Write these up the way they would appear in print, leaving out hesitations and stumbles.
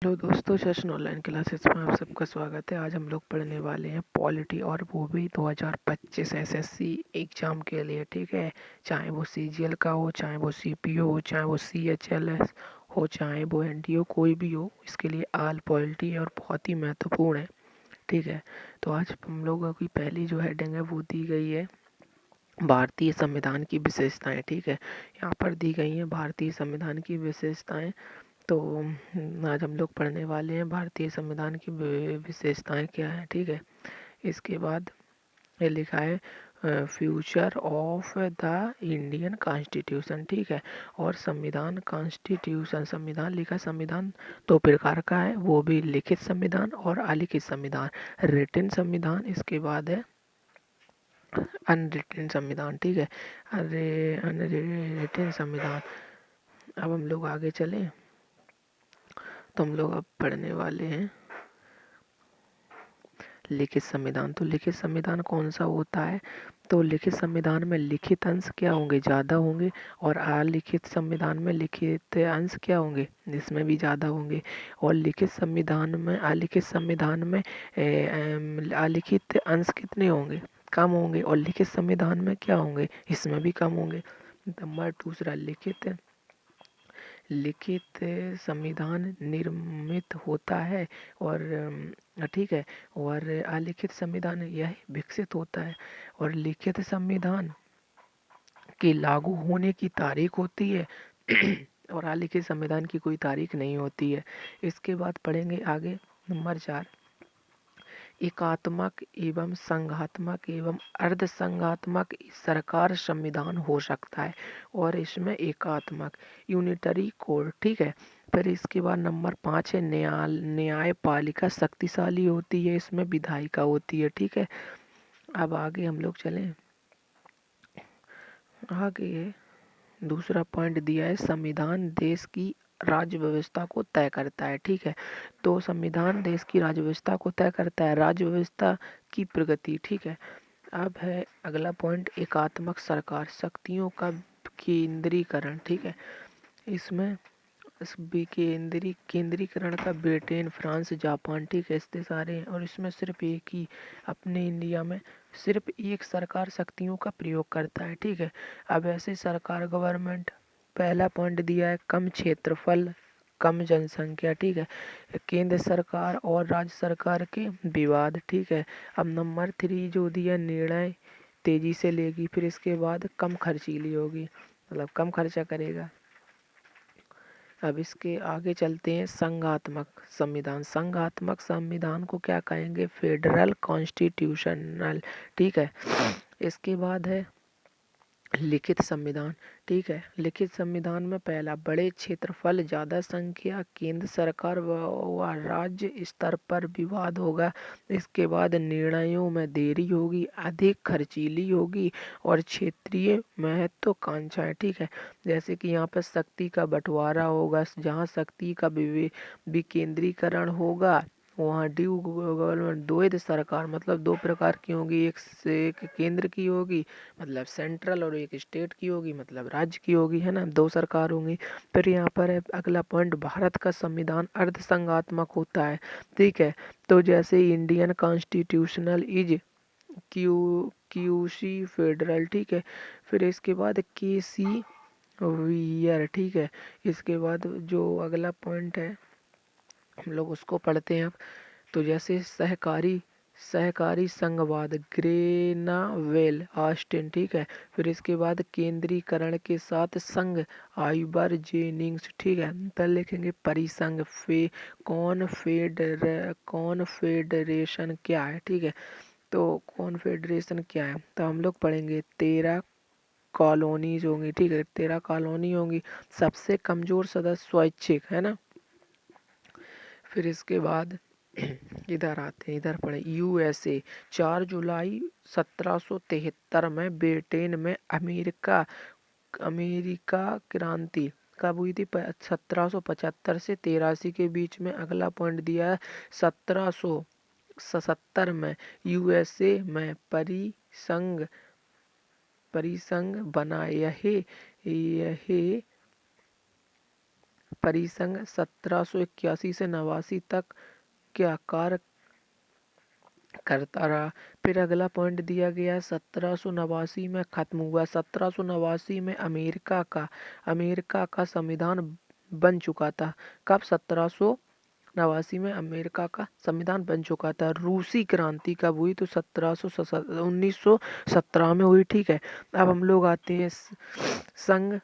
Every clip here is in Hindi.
हेलो दोस्तों, सेशन ऑनलाइन क्लासेस में आप सबका स्वागत है। आज हम लोग पढ़ने वाले हैं पॉलिटी, और वो भी 2025 एसएससी एग्ज़ाम के लिए। ठीक है, चाहे वो सीजीएल का हो, चाहे वो सीपीओ हो, चाहे वो सीएचएलएस हो, चाहे वो एनडीओ, कोई भी हो, इसके लिए आल पॉलिटी है और बहुत ही महत्वपूर्ण है। ठीक है, तो आज हम लोगों की पहली जो हेडिंग है वो दी गई है भारतीय संविधान की विशेषताएं। ठीक है, यहाँ पर दी गई हैं भारतीय संविधान की विशेषताएं। तो आज हम लोग पढ़ने वाले हैं भारतीय संविधान की विशेषताएं क्या है। ठीक है, इसके बाद ये लिखा है future of the Indian constitution. ठीक है, और संविधान कॉन्स्टिट्यूशन, संविधान लिखा, संविधान दो प्रकार का है, वो भी लिखित संविधान और अलिखित संविधान। रिटन संविधान, इसके बाद है अनरिटन संविधान। ठीक है, अरे अनरिटन संविधान। अब हम लोग आगे चलें तो हम लोग अब पढ़ने वाले हैं लिखित संविधान। तो लिखित संविधान कौन सा होता है? तो लिखित संविधान में लिखित अंश क्या होंगे? ज़्यादा होंगे। और अलिखित संविधान में लिखित अंश क्या होंगे? जिसमें भी ज़्यादा होंगे। और लिखित संविधान में, अलिखित संविधान में अलिखित अंश कितने होंगे? कम होंगे। और लिखित संविधान में क्या होंगे? इसमें भी कम होंगे। नंबर दूसरा, लिखित संविधान निर्मित होता है और ठीक है, और अलिखित संविधान यह विकसित होता है। और लिखित संविधान की लागू होने की तारीख होती है और अलिखित संविधान की कोई तारीख नहीं होती है। इसके बाद पढ़ेंगे आगे नंबर 4, एकात्मक एवं संघात्मक एवं अर्ध संघात्मक सरकार संविधान हो सकता है। और इसमें एकात्मक यूनिटरी कोड। ठीक है, फिर इसके बाद नंबर 5 है न्यायपालिका शक्तिशाली होती है, इसमें विधायिका होती है। ठीक है, अब आगे हम लोग चलें। आगे दूसरा पॉइंट दिया है संविधान देश की राज्य व्यवस्था को तय करता है। ठीक है, तो संविधान देश की राज्य व्यवस्था को तय करता है, राज्य व्यवस्था की प्रगति। ठीक है, अब है अगला पॉइंट एकात्मक सरकार, शक्तियों का केंद्रीकरण। ठीक है, इसमें केंद्रीकरण का ब्रिटेन, फ्रांस, जापान, ठीक है, इतने सारे हैं। और इसमें सिर्फ एक ही, अपने इंडिया में सिर्फ एक सरकार शक्तियों का प्रयोग करता है। ठीक है, अब ऐसे सरकार गवर्नमेंट, पहला पॉइंट दिया है कम क्षेत्रफल कम जनसंख्या। ठीक है, केंद्र सरकार और राज्य सरकार के विवाद। ठीक है, अब नंबर 3 जो दिया निर्णय तेजी से लेगी। फिर इसके बाद कम खर्चीली होगी, मतलब कम खर्चा करेगा। अब इसके आगे चलते हैं संघात्मक संविधान। संघात्मक संविधान को क्या कहेंगे? Federal constitutional. ठीक है, इसके बाद है लिखित संविधान। ठीक है, लिखित संविधान में पहला, बड़े क्षेत्रफल, ज्यादा संख्या, केंद्र सरकार व राज्य स्तर पर विवाद होगा। इसके बाद निर्णयों में देरी होगी, अधिक खर्चीली होगी और क्षेत्रीय महत्वाकांक्षाएं। ठीक है, जैसे कि यहाँ पर शक्ति का बंटवारा होगा, जहाँ शक्ति का विकेंद्रीकरण होगा वहाँ ड्यू गवर्नमेंट, द्वैध सरकार, मतलब दो प्रकार की होगी, एक से एक केंद्र की होगी मतलब सेंट्रल, और एक स्टेट की होगी मतलब राज्य की होगी, है ना, दो सरकार होंगी। फिर यहाँ पर है अगला पॉइंट, भारत का संविधान अर्ध संघात्मक होता है। ठीक है, तो जैसे Indian constitutional is QC federal. ठीक है, फिर इसके बाद के सी वियर। ठीक है, इसके बाद जो अगला पॉइंट है हम लोग उसको पढ़ते हैं अब। तो जैसे सहकारी सहकारी संघवाद, ग्रेनावेल ऑस्टिन। ठीक है, फिर इसके बाद केंद्रीकरण के साथ संघ, आइबर जेनिंग्स। ठीक है, पर लिखेंगे परिसंघ, कॉन्फेडरेशन क्या है? ठीक है, तो कॉन्फेडरेशन क्या है? तो हम लोग पढ़ेंगे 13 कॉलोनीज होंगी। ठीक है, 13 कॉलोनी होंगी, सबसे कमजोर सदस्य स्वैच्छिक, है ना। फिर इसके बाद इधर आते हैं, इधर पढ़े यूएसए। 4 जुलाई 1773 में ब्रिटेन में अमेरिका अमेरिका क्रांति कब हुई थी? 1775 से 83 के बीच में। अगला पॉइंट दिया है 1777 में यूएसए में परिसंघ बना। यह परिसंघ 1781 से 89 तक क्या कार्य करता रहा। फिर अगला पॉइंट दिया गया है 1789 में खत्म हुआ। 1789 में अमेरिका का संविधान बन चुका था। कब? 1789 में अमेरिका का संविधान बन चुका था। रूसी क्रांति कब हुई? तो 1917 में हुई। ठीक है, अब हम लोग आते हैं संघ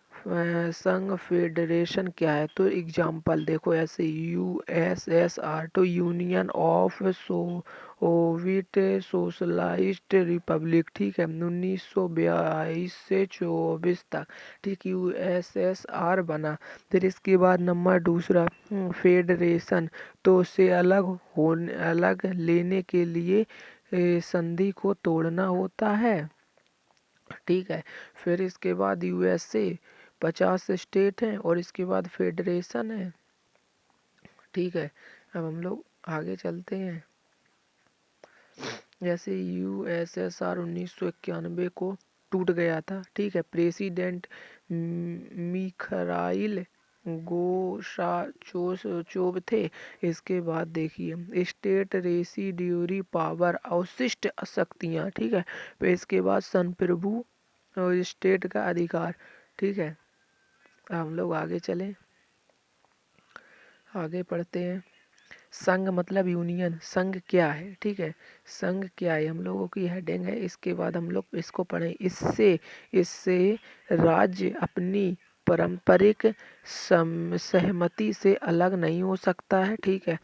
फेडरेशन क्या है? तो एग्जाम्पल देखो ऐसे यूएसएसआर तो union of Soviet socialist Republic. ठीक है, 1922 से 24 तक। ठीक, यूएसएसआर बना। फिर इसके बाद नंबर दूसरा फेडरेशन, तो उसे अलग लेने के लिए संधि को तोड़ना होता है। ठीक है, फिर इसके बाद यूएसए 50 स्टेट हैं और इसके बाद फेडरेशन है। ठीक है, अब हम लोग आगे चलते हैं। जैसे यूएसएसआर 1991 को टूट गया था। ठीक है, प्रेसिडेंट मिखाइल गोर्बाचोव थे। इसके बाद देखिए स्टेट रेसिड्यूरी पावर अवशिष्ट शक्तियाँ। ठीक है, फिर इसके बाद संप्रभु और स्टेट का अधिकार। ठीक है, हम लोग आगे चलें, आगे पढ़ते हैं। संघ मतलब यूनियन, संघ क्या है? ठीक है, संघ क्या है हम लोगों की हेडिंग है। इसके बाद हम लोग इसको पढ़ें। इससे राज्य अपनी पारंपरिक सहमति से अलग नहीं हो सकता है। ठीक है,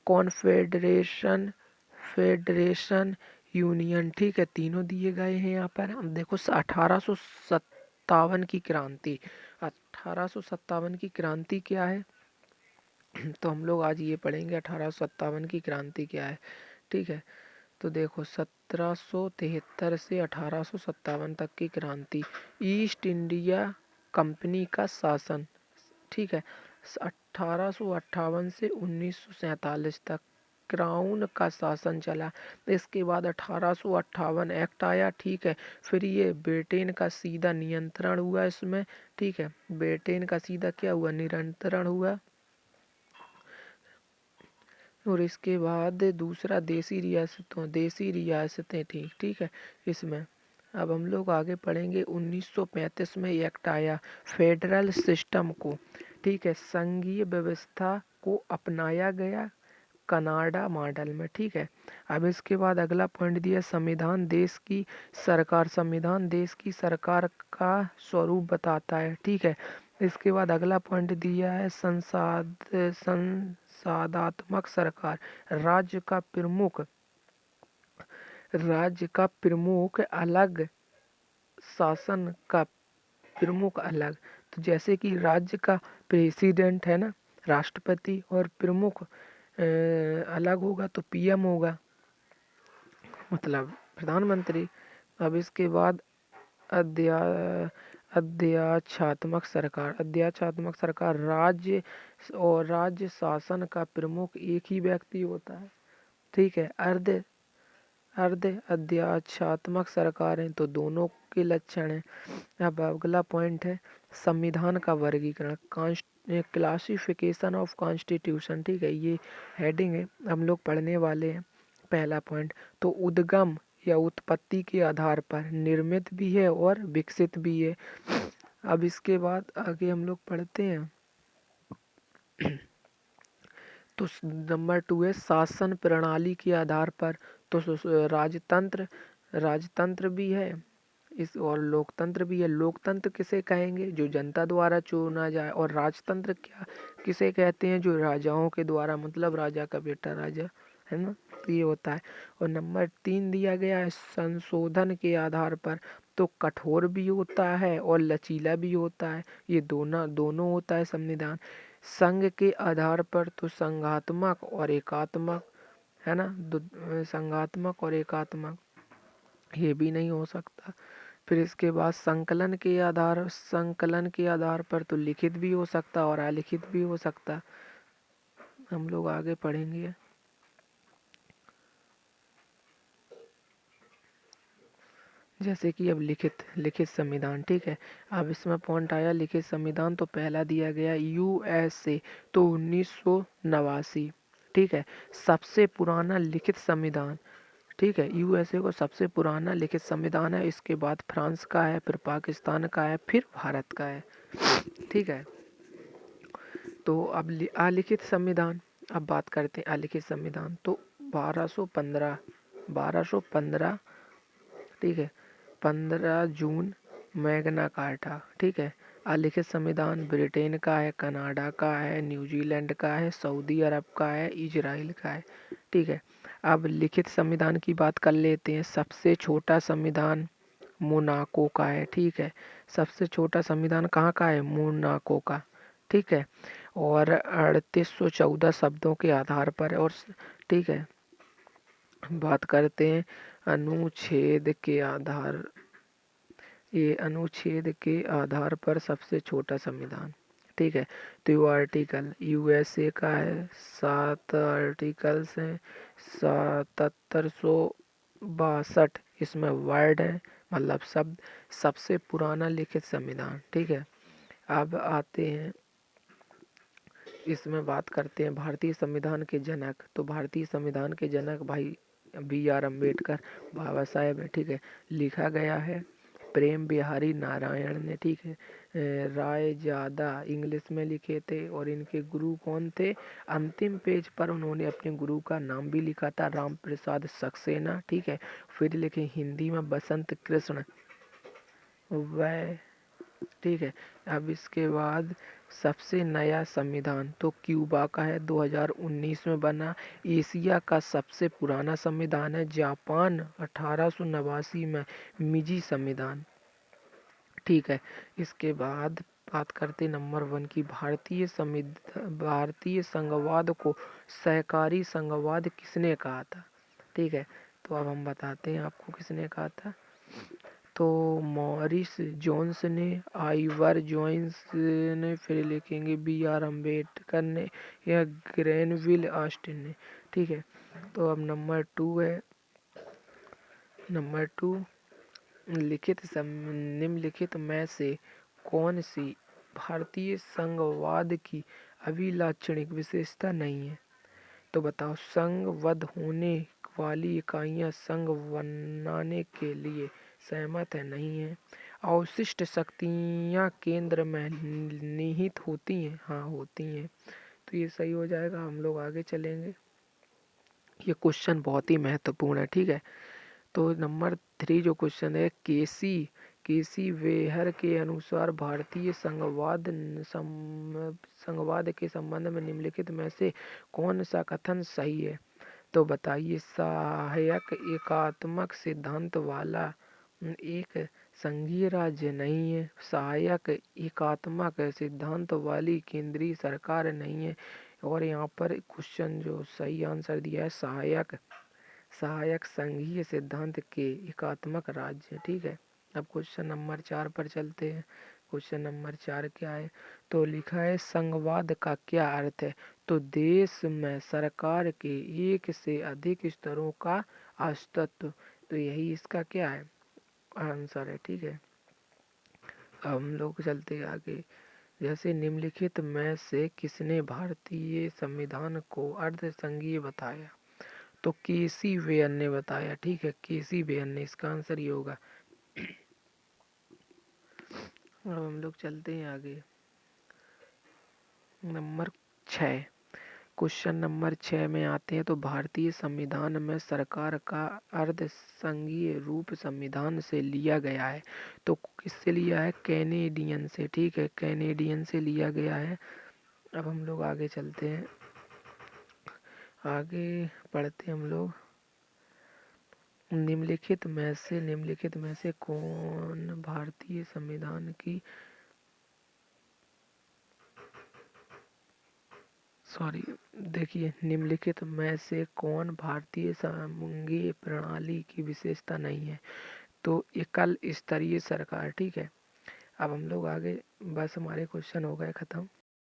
कॉन्फेडरेशन, फेडरेशन, यूनियन। ठीक है, तीनों दिए गए हैं यहाँ पर। हम देखो 1857 की क्रांति। 1857 की क्रांति क्या है? तो हम लोग आज ये पढ़ेंगे 1857 की क्रांति क्या है। ठीक है, तो देखो 1773 से 1857 तक की क्रांति। ईस्ट इंडिया कंपनी का शासन। ठीक है, 1858 से 1947 तक क्राउन का शासन चला। इसके बाद 1858 एक्ट आया। ठीक है, फिर ये ब्रिटेन का सीधा नियंत्रण हुआ इसमें। ठीक है, ब्रिटेन का सीधा क्या हुआ? नियंत्रण हुआ। और इसके बाद दूसरा देसी रियासतें थी। ठीक है, इसमें अब हम लोग आगे पढ़ेंगे। 1935 में एक्ट आया फेडरल सिस्टम को। ठीक है, संघीय व्यवस्था को अपनाया गया कनाडा मॉडल में। ठीक है, अब इसके बाद अगला पॉइंट दिया संविधान देश की सरकार। संविधान देश की सरकार का स्वरूप बताता है। ठीक है, इसके बाद अगला पॉइंट दिया है संसदात्मक सरकार। राज्य का प्रमुख अलग, शासन का प्रमुख अलग। तो जैसे कि राज्य का प्रेसिडेंट है ना, राष्ट्रपति, और प्रमुख अलग होगा तो पीएम होगा, मतलब प्रधानमंत्री। अब इसके बाद अध्या अध्यात्मक सरकार राज्य शासन का प्रमुख एक ही व्यक्ति होता है। ठीक है, अर्ध अध्यात्मक सरकार है तो दोनों के लक्षण हैं। अब अगला पॉइंट है संविधान का वर्गीकरण, क्लासिफिकेशन ऑफ कॉन्स्टिट्यूशन। ठीक है, ये हेडिंग है, हम लोग पढ़ने वाले हैं। पहला पॉइंट तो उद्गम या उत्पत्ति के आधार पर निर्मित भी है और विकसित भी है। अब इसके बाद आगे हम लोग पढ़ते हैं। तो नंबर 2 है शासन प्रणाली के आधार पर। तो राजतंत्र भी है इस, और लोकतंत्र भी है। लोकतंत्र किसे कहेंगे? जो जनता द्वारा चुना जाए। और राजतंत्र क्या किसे कहते हैं? जो राजाओं के द्वारा, मतलब राजा का बेटा राजा, है ना, तो ये होता है। और नंबर 3 दिया गया है संशोधन के आधार पर। तो कठोर भी होता है और लचीला भी होता है, ये दोनों होता है संविधान। संघ के आधार पर तो संघात्मक और एकात्मक, है ना, संघात्मक और एकात्मक, ये भी नहीं हो सकता। फिर इसके बाद संकलन के आधार पर तो लिखित भी हो सकता और अलिखित भी हो सकता। हम लोग आगे पढ़ेंगे। जैसे कि अब लिखित लिखित संविधान, ठीक है। अब इसमें पॉइंट आया लिखित संविधान, तो पहला दिया गया यूएसए, तो 1989, ठीक है, सबसे पुराना लिखित संविधान, ठीक है। यूएसए को सबसे पुराना लिखित संविधान है, इसके बाद फ्रांस का है, फिर पाकिस्तान का है, फिर भारत का है, ठीक है। तो अब अलिखित संविधान, अब बात करते हैं अलिखित संविधान, तो 1215, ठीक है, 15 जून, मैग्ना कार्टा, ठीक है। अलिखित संविधान ब्रिटेन का है, कनाडा का है, न्यूजीलैंड का है, सऊदी अरब का है, इजराइल का है, ठीक है। अब लिखित संविधान की बात कर लेते हैं। सबसे छोटा संविधान मोनाको का है, ठीक है। सबसे छोटा संविधान कहाँ का है? मोनाको का, ठीक है। और 3814 शब्दों के आधार पर है, और ठीक है, बात करते हैं अनुच्छेद के आधार, ये अनुच्छेद के आधार पर सबसे छोटा संविधान, ठीक है। तो ये आर्टिकल यूएसए का है, 7 आर्टिकल्स हैं, 7762 इसमें वर्ड है, मतलब शब्द। सबसे पुराना लिखित संविधान, ठीक है। अब आते हैं, इसमें बात करते हैं भारतीय संविधान के जनक। तो भारतीय संविधान के जनक भाई बी आर अम्बेडकर बाबा साहेब है, ठीक है। लिखा गया है प्रेम बिहारी नारायण ने, ठीक है। राय ज्यादा इंग्लिश में लिखे थे, और इनके गुरु कौन थे? अंतिम पेज पर उन्होंने अपने गुरु का नाम भी लिखा था, राम प्रसाद सक्सेना, ठीक है। फिर लिखे हिंदी में बसंत कृष्ण वह, ठीक है। अब इसके बाद सबसे नया संविधान तो क्यूबा का है, 2019 में बना। एशिया का सबसे पुराना संविधान है जापान, 1889 में मिजी संविधान, ठीक है। इसके बाद बात करते नंबर 1 की, भारतीय संघवाद को सहकारी संघवाद किसने कहा था, ठीक है। तो अब हम बताते हैं आपको किसने कहा था। तो मॉरिस जोन्स ने, आइवर जोन्स ने, फिर लिखेंगे बी आर अम्बेडकर ने, या ग्रेनविल ऑस्टिन ने, ठीक है। तो अब नंबर 2 है, नंबर 2, निम्नलिखित में से कौन सी भारतीय संघवाद की अभिलाक्षणिक विशेषता नहीं है? तो बताओ। संघबद्ध होने वाली इकाइयां संघ बनाने के लिए सहमत है, नहीं है। अवशिष्ट शक्तियां केंद्र में निहित होती हैं, हाँ होती हैं। तो ये सही हो जाएगा। हम लोग आगे चलेंगे, ये क्वेश्चन बहुत ही महत्वपूर्ण है, ठीक है। तो नंबर 3 जो क्वेश्चन है, केसी वेहर के अनुसार भारतीय संघवाद के संबंध में निम्नलिखित में से कौन सा कथन सही है? तो बताइए। सहायक एकात्मक सिद्धांत वाला एक संघीय राज्य नहीं है, सहायक एकात्मक सिद्धांत वाली केंद्रीय सरकार नहीं है, और यहाँ पर क्वेश्चन जो सही आंसर दिया है सहायक सहायक संघीय सिद्धांत के एकात्मक राज्य, ठीक है। अब क्वेश्चन नंबर 4 पर चलते हैं। क्वेश्चन नंबर 4 क्या है? तो लिखा है संघवाद का क्या अर्थ है? तो देश में सरकार के एक से अधिक स्तरों का अस्तित्व, तो यही इसका क्या है? आंसर है, ठीक है। अब हम लोग चलते हैं आगे। जैसे निम्नलिखित में से किसने भारतीय संविधान को अर्ध संघीय बताया? तो केसी वेयर ने बताया, ठीक है, केसी वेयर ने, इसका आंसर ये होगा। अब हम लोग चलते हैं आगे। नंबर 6, क्वेश्चन नंबर 6 में आते हैं। तो भारतीय संविधान में सरकार का अर्ध संघीय रूप संविधान से लिया गया है, तो किससे लिया है? कैनेडियन से, ठीक है, कैनेडियन से लिया गया है। अब हम लोग आगे चलते हैं, आगे पढ़ते हैं हम लोग। निम्नलिखित में से कौन भारतीय संविधान की देखिए, निम्नलिखित में से कौन भारतीय संघीय प्रणाली की विशेषता नहीं है? तो एकल स्तरीय सरकार, ठीक है। अब हम लोग आगे, बस हमारे क्वेश्चन हो गए खत्म।